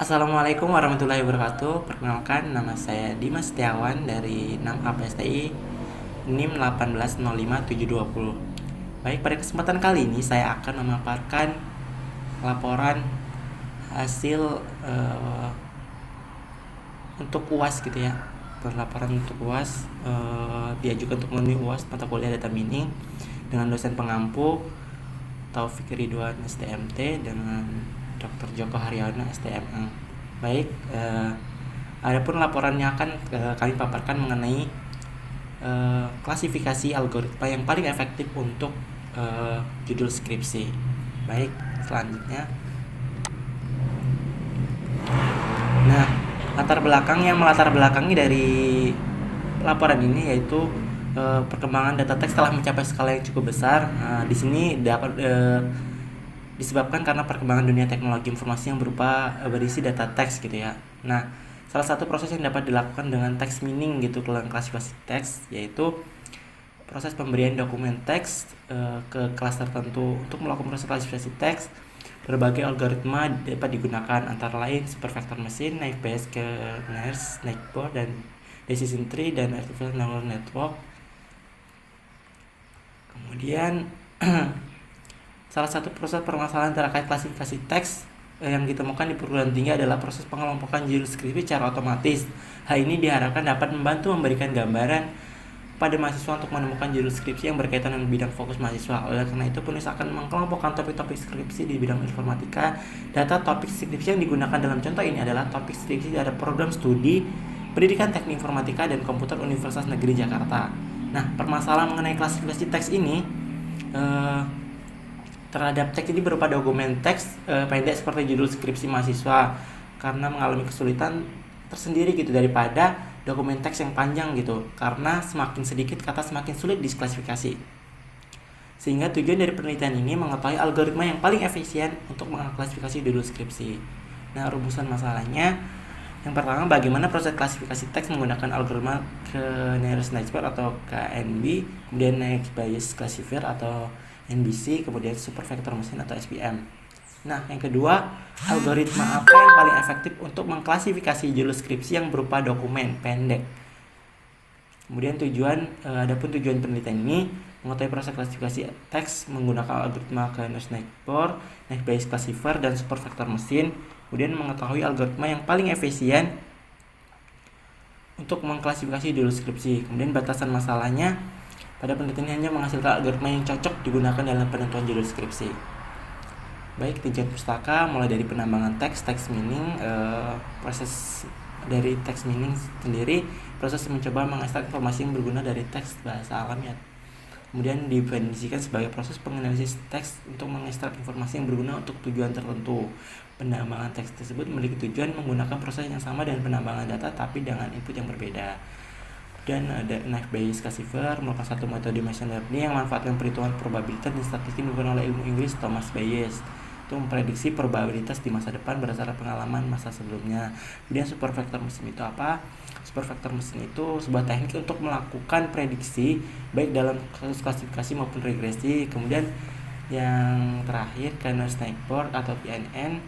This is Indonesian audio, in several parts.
Assalamualaikum warahmatullahi wabarakatuh. Perkenalkan, nama saya Dimas Setiawan dari 6A PSTI NIM 1805720. Baik, pada kesempatan kali ini saya akan memaparkan laporan hasil untuk UAS gitu ya. Laporan untuk UAS diajukan untuk memenuhi UAS mata kuliah data mining dengan dosen pengampu Taufik Ridwan STMT dengan Dr. Joko Haryono STMA. Baik, adapun laporannya akan kami paparkan mengenai klasifikasi algoritma yang paling efektif untuk judul skripsi. Baik, selanjutnya. Nah, latar belakangi dari laporan ini yaitu perkembangan data teks telah mencapai skala yang cukup besar. Di sini dapat disebabkan karena perkembangan dunia teknologi informasi yang berupa berisi data teks gitu ya. Nah, salah satu proses yang dapat dilakukan dengan text mining gitu dalam klasifikasi teks yaitu proses pemberian dokumen teks ke kelas tertentu. Untuk melakukan proses klasifikasi teks, berbagai algoritma dapat digunakan, antara lain supervector machine, naive Bayes kernels, Naive dan decision tree, dan artificial neural network. Kemudian salah satu proses permasalahan terkait klasifikasi teks yang ditemukan di perguruan tinggi adalah proses pengelompokan judul skripsi secara otomatis. Hal ini diharapkan dapat membantu memberikan gambaran pada mahasiswa untuk menemukan judul skripsi yang berkaitan dengan bidang fokus mahasiswa. Oleh karena itu, penulis akan mengelompokkan topik-topik skripsi di bidang informatika. Data topik skripsi yang digunakan dalam contoh ini adalah topik skripsi dari program studi Pendidikan Teknik Informatika dan Komputer Universitas Negeri Jakarta. Nah, permasalahan mengenai klasifikasi teks ini terhadap teks ini berupa dokumen teks pendek seperti judul skripsi mahasiswa, karena mengalami kesulitan tersendiri gitu daripada dokumen teks yang panjang gitu, karena semakin sedikit kata semakin sulit diklasifikasi. Sehingga tujuan dari penelitian ini mengetahui algoritma yang paling efisien untuk mengklasifikasi judul skripsi. Nah, rumusan masalahnya yang pertama, bagaimana proses klasifikasi teks menggunakan algoritma Knowledge Network atau KNB, kemudian Naive Bayes Classifier atau NBC, kemudian Supervector Machine atau SPM. Nah, yang kedua, algoritma apa yang paling efektif untuk mengklasifikasi judul skripsi yang berupa dokumen pendek. Kemudian adapun tujuan penelitian ini mengetahui proses klasifikasi teks menggunakan algoritma Knowledge Network, Naive Bayes Classifier, dan Supervector Machine. Kemudian mengetahui algoritma yang paling efisien untuk mengklasifikasi judul skripsi. Kemudian batasan masalahnya, pada penelitian hanya menghasilkan algoritma yang cocok digunakan dalam penentuan judul skripsi. Baik, tinjauan pustaka mulai dari penambangan teks mining, proses dari teks mining sendiri, proses mencoba mengekstrak informasi yang berguna dari teks bahasa alamiah. Kemudian didefinisikan sebagai proses penganalisis teks untuk mengekstrak informasi yang berguna untuk tujuan tertentu. Penambangan teks tersebut memiliki tujuan menggunakan proses yang sama dengan penambangan data tapi dengan input yang berbeda. Dan ada Naive Bayes Classifier merupakan satu metode machine learning yang memanfaatkan perhitungan probabilitas dan statistik digunakan oleh ilmu Inggris Thomas Bayes untuk memprediksi probabilitas di masa depan berdasarkan pengalaman masa sebelumnya. Kemudian supervector machine itu apa? Supervector machine itu sebuah teknik untuk melakukan prediksi baik dalam kasus klasifikasi maupun regresi. Kemudian yang terakhir, Knowledge Network atau KNN,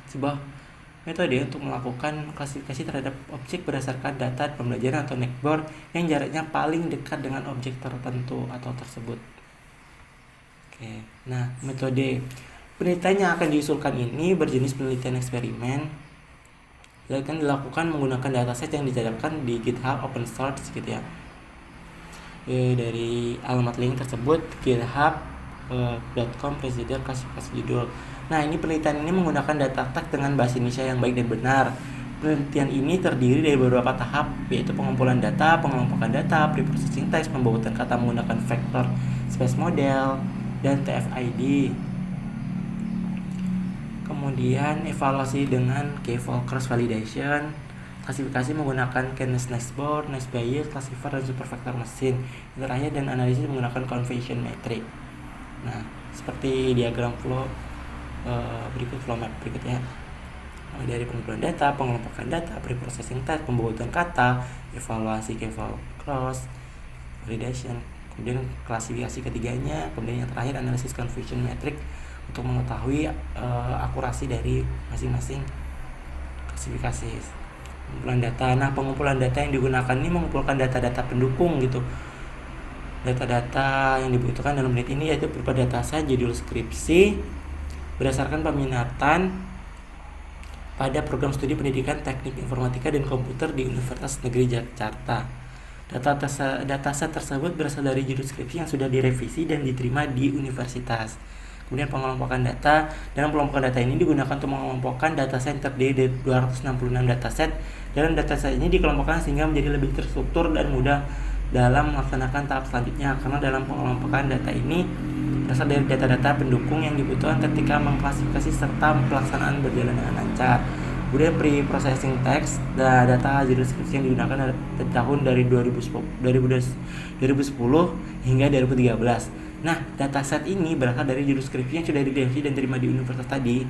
sebuah metode untuk melakukan klasifikasi terhadap objek berdasarkan data pembelajaran atau network yang jaraknya paling dekat dengan objek tertentu atau tersebut. Oke. Nah, metode penelitian yang akan diusulkan ini berjenis penelitian eksperimen yang akan dilakukan menggunakan dataset yang didapatkan di GitHub open source gitu ya. Dari alamat link tersebut github.com procedure klasifikasi judul. Nah, ini penelitian ini menggunakan data teks dengan bahasa Indonesia yang baik dan benar. Penelitian ini terdiri dari beberapa tahap, yaitu pengumpulan data, pengelompokan data, preprocessing teks, pembuatan kata menggunakan vector space model, dan TF-ID. Kemudian evaluasi dengan K-fold cross validation, klasifikasi menggunakan Knowledge Network, Naive Bayes Classifier, dan Supervector Machine. Yang terakhir, dan analisis menggunakan conversion metric. Nah, seperti diagram flow map berikut ya. Dari pengumpulan data, pengelompokan data, preprocessing test, pembuatan kata, evaluasi K-fold cross validation, kemudian klasifikasi ketiganya, kemudian yang terakhir analisis confusion metric untuk mengetahui akurasi dari masing-masing klasifikasi pengumpulan data. Nah, pengumpulan data yang digunakan ini mengumpulkan data-data pendukung gitu. Data-data yang dibutuhkan dalam menit ini yaitu berupa data set judul skripsi berdasarkan peminatan pada program studi pendidikan teknik informatika dan komputer di Universitas Negeri Jakarta. Data set tersebut berasal dari judul skripsi yang sudah direvisi dan diterima di universitas. Kemudian pengelompokan data. Dalam pengelompokan data ini digunakan untuk mengelompokkan dataset terdiri dari 266 dataset. Dalam dataset ini dikelompokkan sehingga menjadi lebih terstruktur dan mudah dalam melaksanakan tahap selanjutnya. Karena dalam pengelompokan data ini berasal dari data-data pendukung yang dibutuhkan ketika mengklasifikasi serta pelaksanaan berjalan dengan lancar. Kemudian pre-processing text, data judul skripsi yang digunakan dari tahun dari 2010 hingga 2013. Nah, dataset ini berasal dari judul skripsi yang sudah direvisi dan diterima di universitas tadi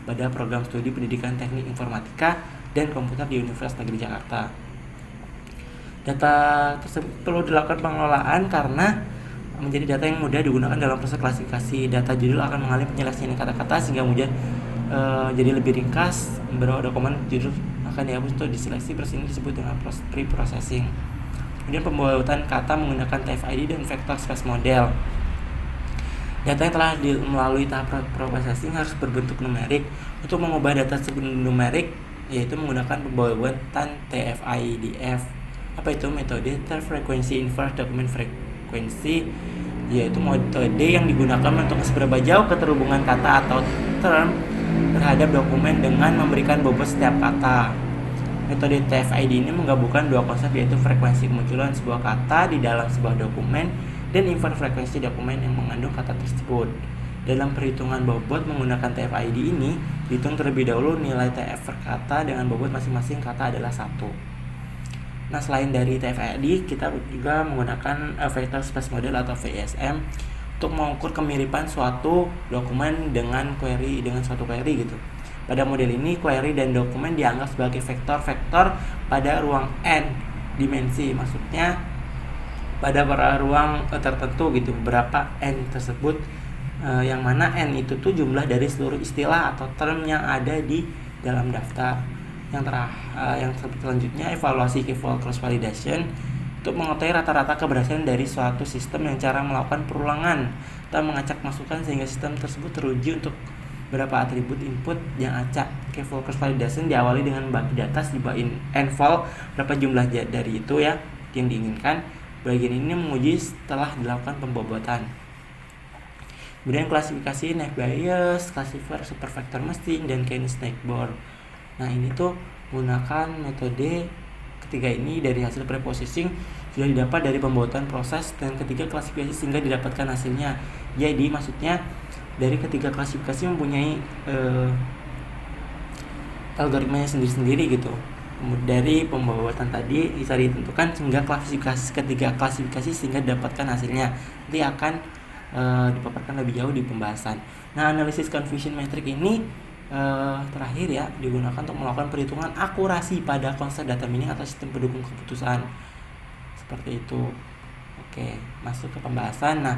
pada program studi pendidikan teknik informatika dan komputer di Universitas Negeri Jakarta. Data tersebut perlu dilakukan pengelolaan karena menjadi data yang mudah digunakan dalam proses klasifikasi. Data judul akan mengalami penyeleksian kata-kata sehingga kemudian jadi lebih ringkas. Beberapa dokumen judul akan dihapus untuk diseleksi. Proses ini disebut dengan pre-processing. Kemudian pembuatan kata menggunakan TF-ID dan vector space model. Data yang telah melalui tahap processing harus berbentuk numerik. Untuk mengubah data sebagai numerik yaitu menggunakan pembuatan TF-IDF. Apa itu? Metode Term Frequency Inverse Document Frequency, yaitu metode yang digunakan untuk seberapa jauh keterhubungan kata atau term terhadap dokumen dengan memberikan bobot setiap kata. Metode TF-ID ini menggabungkan dua konsep yaitu frekuensi kemunculan sebuah kata di dalam sebuah dokumen dan inverse frekuensi dokumen yang mengandung kata tersebut. Dalam perhitungan bobot menggunakan TF-ID ini, dihitung terlebih dahulu nilai TF per kata dengan bobot masing-masing kata adalah 1. Nah, selain dari TF-ID, kita juga menggunakan vector space model atau VSM untuk mengukur kemiripan suatu dokumen dengan suatu query gitu. Pada model ini, query dan dokumen dianggap sebagai vektor-vektor pada ruang n dimensi. Maksudnya pada ruang tertentu gitu, berapa n tersebut, yang mana n itu tuh jumlah dari seluruh istilah atau term yang ada di dalam daftar. Yang selanjutnya evaluasi keyword cross validation untuk mengetahui rata-rata keberhasilan dari suatu sistem yang cara melakukan perulangan atau mengacak masukan sehingga sistem tersebut teruji untuk berapa atribut input yang acak. Keyword cross validation diawali dengan bagi data sebuah enval berapa jumlah dari itu ya yang diinginkan. Bagian ini menguji setelah dilakukan pembobotan. Kemudian klasifikasi naive Bayes, classifier supervector machine, dan K snakeboard. Nah, ini tuh menggunakan metode ketiga ini dari hasil preprocessing sudah didapat dari pembuatan proses dan ketiga klasifikasi sehingga didapatkan hasilnya. Jadi maksudnya dari ketiga klasifikasi mempunyai algoritmanya sendiri-sendiri gitu. Dari pembuatan tadi bisa ditentukan sehingga ketiga klasifikasi sehingga didapatkan hasilnya. Nanti akan dipaparkan lebih jauh di pembahasan. Nah, analisis confusion metric ini terakhir ya digunakan untuk melakukan perhitungan akurasi pada konsep data mining atau sistem pendukung keputusan seperti itu. Oke, masuk ke pembahasan. Nah,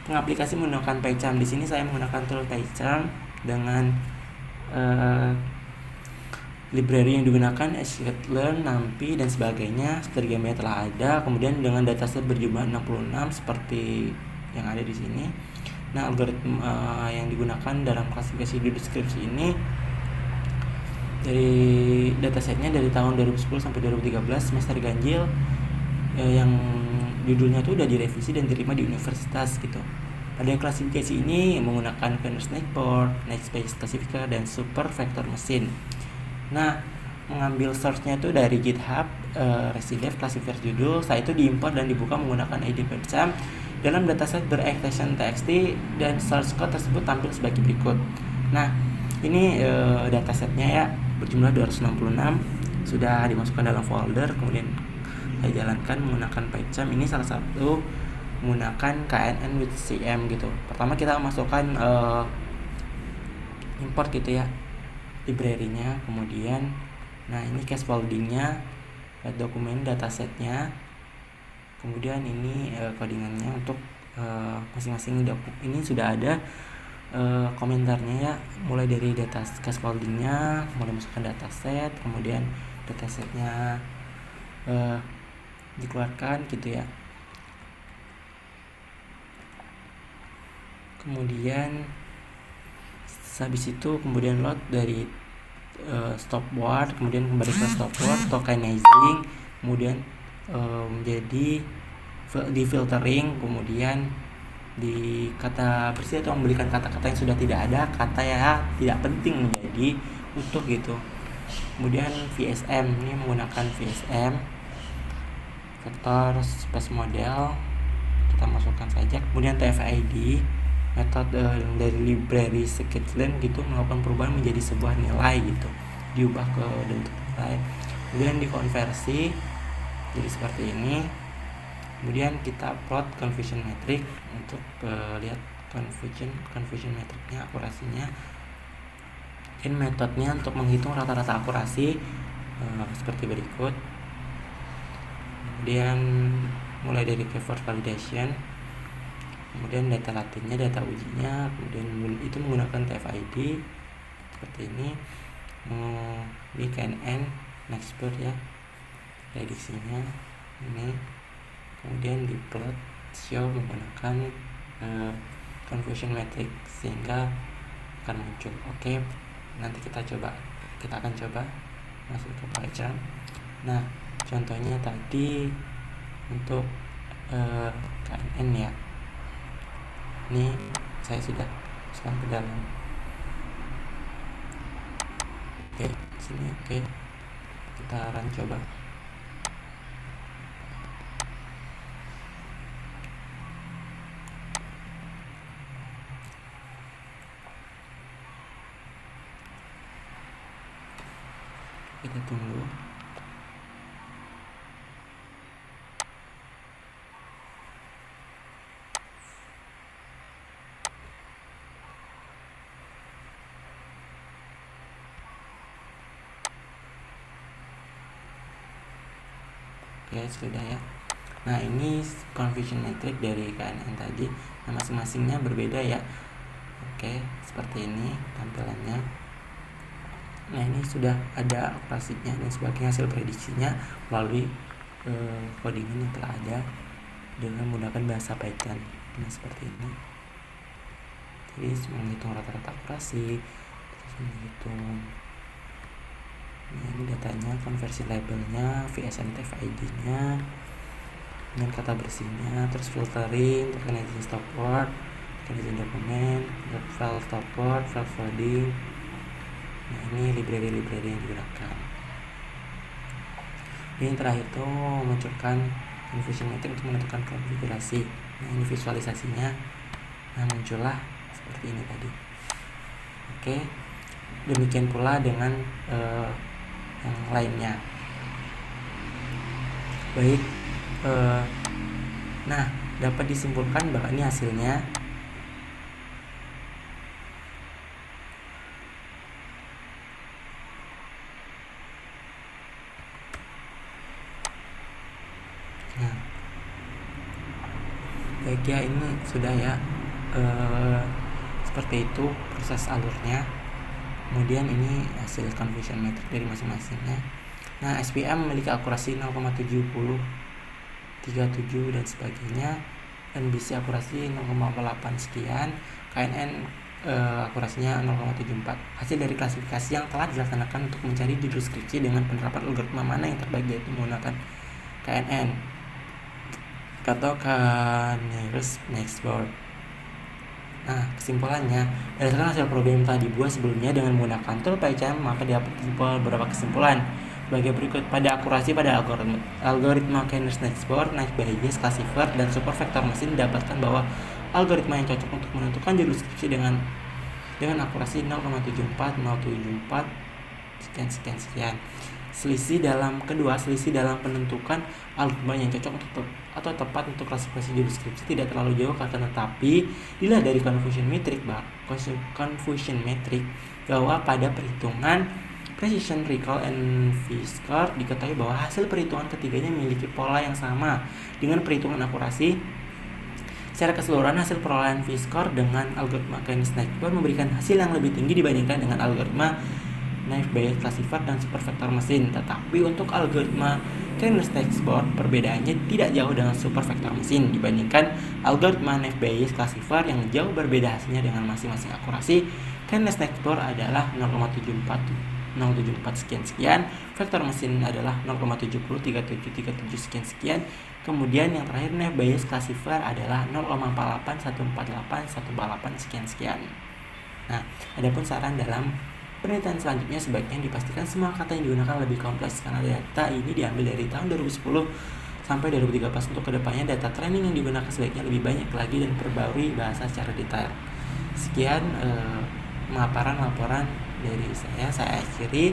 pengaplikasi menggunakan PyCharm. Di sini saya menggunakan tool PyCharm dengan library yang digunakan scikit-learn, NumPy dan sebagainya. Strategi telah ada. Kemudian dengan dataset berjumlah 66 seperti yang ada di sini. Nah, algoritma yang digunakan dalam klasifikasi judul deskripsi ini dari datasetnya dari tahun 2010 sampai 2013 semester ganjil, yang judulnya itu udah direvisi dan diterima di universitas gitu. Pada klasifikasi ini menggunakan K snakeboard, Naive classifier dan super vector machine. Nah, mengambil source-nya itu dari GitHub, Residev classifier judul. Setelah itu diimport dan dibuka menggunakan ID PyCharm dalam dataset berextension txt dan source code tersebut tampil sebagai berikut. Nah, ini datasetnya ya berjumlah 266 sudah dimasukkan dalam folder. Kemudian saya jalankan menggunakan PyCharm. Ini salah satu menggunakan KNN with CM gitu. Pertama kita masukkan import gitu ya library-nya, kemudian nah ini case folding-nya, dokumen datasetnya, kemudian ini codingannya untuk masing-masing dokumen ini sudah ada komentarnya ya, mulai dari data scaffoldingnya, mulai masukkan dataset, kemudian datasetnya dikeluarkan gitu ya. Kemudian habis itu kemudian load dari stopword, kemudian kembali ke stopword, tokenizing, kemudian menjadi di filtering, kemudian di kata bersih atau memberikan kata-kata yang sudah tidak ada, kata ya tidak penting menjadi utuh gitu. Kemudian VSM, ini menggunakan VSM vector space model, kita masukkan saja. Kemudian TF-ID, metode dari library scikit-learn gitu, melakukan perubahan menjadi sebuah nilai gitu, diubah ke bentuk nilai, kemudian dikonversi jadi seperti ini. Kemudian kita plot confusion metric untuk lihat confusion metricnya, akurasinya. Dan metodenya untuk menghitung rata-rata akurasi seperti berikut. Kemudian mulai dari keyword validation, kemudian data latinnya, data ujinya, kemudian itu menggunakan TF-ID seperti ini. Ini KNN Nextbird ya, prediksinya ini. Kemudian di plot show menggunakan confusion metric sehingga akan muncul. Oke, nanti kita akan coba masuk ke Python. Nah, contohnya tadi untuk KNN ya, ini saya sudah masukkan ke dalam. Oke, sini. Oke, kita run coba. Kita tunggu. Oke, sudah ya. Nah, ini confusion metric dari KNN tadi. Nah, masing-masingnya berbeda ya. Oke, seperti ini tampilannya. Nah, ini sudah ada akurasinya dan sebagai hasil prediksinya melalui codingan yang telah ada dengan menggunakan bahasa Python. Nah, seperti ini. Jadi menghitung rata-rata akurasi, terus menghitung. Nah, ini datanya, konversi labelnya, VSM TF-ID-nya, dengan kata bersihnya, terus filtering, tokenizing stopword, tokenizing dokumen, file stopword, file folding. Nah, ini library yang digunakan. Ini terakhir itu memunculkan confusion metric untuk menentukan konfigurasi. Nah, ini visualisasinya. Nah, muncullah seperti ini tadi. Oke, demikian pula dengan yang lainnya. Baik, nah, dapat disimpulkan bahwa ini hasilnya. Nah, baik ya, ini sudah ya, seperti itu proses alurnya. Kemudian ini hasil confusion metric dari masing-masingnya. Nah, SPM memiliki akurasi 0,7037 dan sebagainya, NBC akurasi 0,8 sekian, KNN akurasinya 0,74. Hasil dari klasifikasi yang telah dilaksanakan untuk mencari judul skripsi dengan penerapan algoritma mana yang terbaik, yaitu menggunakan KNN atau Nearest Nextbird. Nah, kesimpulannya, berdasarkan hasil problem yang telah dibuat sebelumnya dengan menggunakan tool Python, maka dapat disimpulkan beberapa kesimpulan sebagai berikut. Pada akurasi pada algoritma Nearest Nextbird, Nice Bayes, Classifier, dan Super Vector Machine didapatkan bahwa algoritma yang cocok untuk menentukan judul skripsi dengan akurasi 0,74 sekian. Selisih dalam penentukan algoritma yang cocok untuk atau tepat untuk klasifikasi judul skripsi tidak terlalu jauh, akan tetapi dilihat dari confusion metric bahwa pada perhitungan precision, recall, and v-score diketahui bahwa hasil perhitungan ketiganya memiliki pola yang sama dengan perhitungan akurasi Secara keseluruhan, hasil perolehan V-score dengan algoritma K-NIST memberikan hasil yang lebih tinggi dibandingkan dengan algoritma Naive Bayes Classifier dan supervektor mesin. Tetapi untuk algoritma K-NIST perbedaannya tidak jauh dengan supervektor mesin dibandingkan algoritma Naive Bayes Classifier yang jauh berbeda hasilnya dengan masing-masing akurasi. K-NIST adalah 0,74 sekian, vektor mesin adalah 0,703737 sekian. Kemudian yang terakhir Naive Bayes Classifier adalah 0,48148148 sekian. Nah, adapun saran dalam penelitian selanjutnya sebaiknya dipastikan semua kata yang digunakan lebih kompleks karena data ini diambil dari tahun 2010 sampai 2013. Untuk kedepannya data training yang digunakan sebaiknya lebih banyak lagi dan perbarui bahasa secara detail. Sekian laporan dari saya akhiri.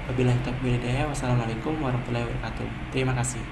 Wabillahi taufiq wal hidayah. Wassalamualaikum warahmatullahi wabarakatuh. Terima kasih.